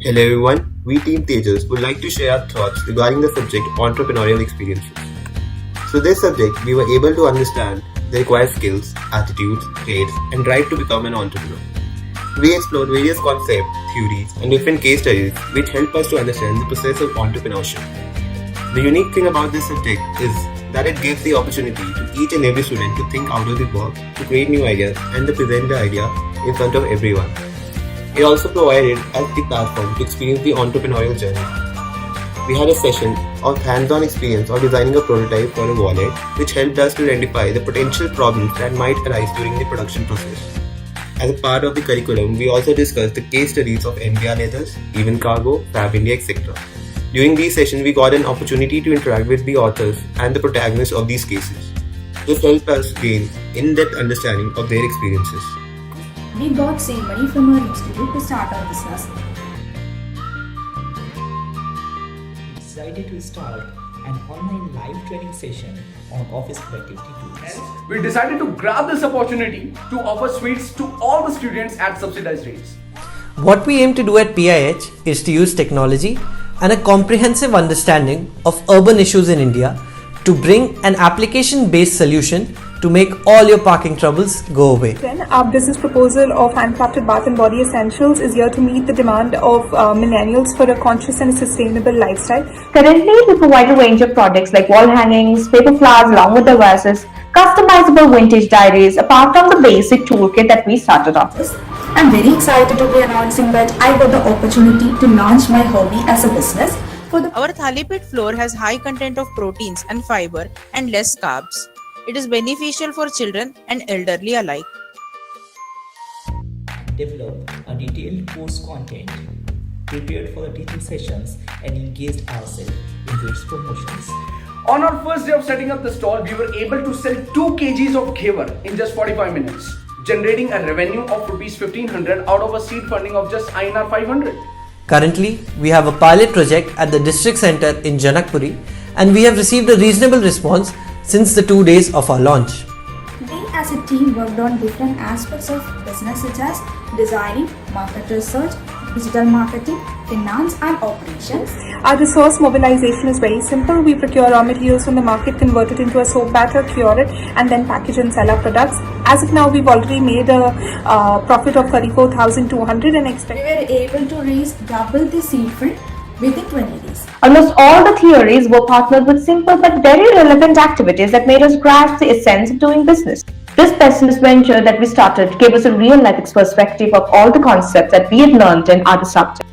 Hello everyone, we Team Tejas would like to share our thoughts regarding the subject entrepreneurial experiences. So this subject we were able to understand the required skills, attitudes, traits and drive to become an entrepreneur. We explored various concepts, theories and different case studies which help us to understand the process of entrepreneurship. The unique thing about this subject is that it gives the opportunity to each and every student to think out of the box, to create new ideas and to present the idea in front of everyone. It also provided us the platform to experience the entrepreneurial journey. We had a session of hands-on experience of designing a prototype for a wallet, which helped us to identify the potential problems that might arise during the production process. As a part of the curriculum, we also discussed the case studies of MBR Leathers, Even Cargo, Fab India, etc. During these sessions, we got an opportunity to interact with the authors and the protagonists of these cases. This helped us gain in-depth understanding of their experiences. We got seed money from our institute to start our business. We decided to start an online live training session on office productivity tools. We decided to grab this opportunity to offer sweets to all the students at subsidized rates. What we aim to do at PIH is to use technology and a comprehensive understanding of urban issues in India to bring an application-based solution to make all your parking troubles go away. Then our business proposal of handcrafted bath and body essentials is here to meet the demand of millennials for a conscious and sustainable lifestyle. Currently, we provide a range of products like wall hangings, paper flowers along with the vases, customizable vintage diaries, apart from the basic toolkit that we started off with. I'm very excited to be announcing that I got the opportunity to launch my hobby as a business. Our Thalipit flour has high content of proteins and fiber and less carbs. It is beneficial for children and elderly alike. Developed a detailed course content, prepared for the teaching sessions and engaged ourselves in its promotions. On our first day of setting up the stall, we were able to sell 2 kgs of ghevar in just 45 minutes, generating a revenue of Rs 1500 out of a seed funding of just INR 500. Currently, we have a pilot project at the district center in Janakpuri and we have received a reasonable response since the 2 days of our launch. We as a team worked on different aspects of business such as designing, market research, digital marketing, finance and operations. Our resource mobilization is very simple. We procure raw materials from the market, convert it into a soap batter, cure it and then package and sell our products. As of now, we've already made a profit of 34,200 and expect. We were able to raise double the seed fund within 20 days. Almost all the theories were partnered with simple but very relevant activities that made us grasp the essence of doing business. This business venture that we started gave us a real life perspective of all the concepts that we had learned in other subjects.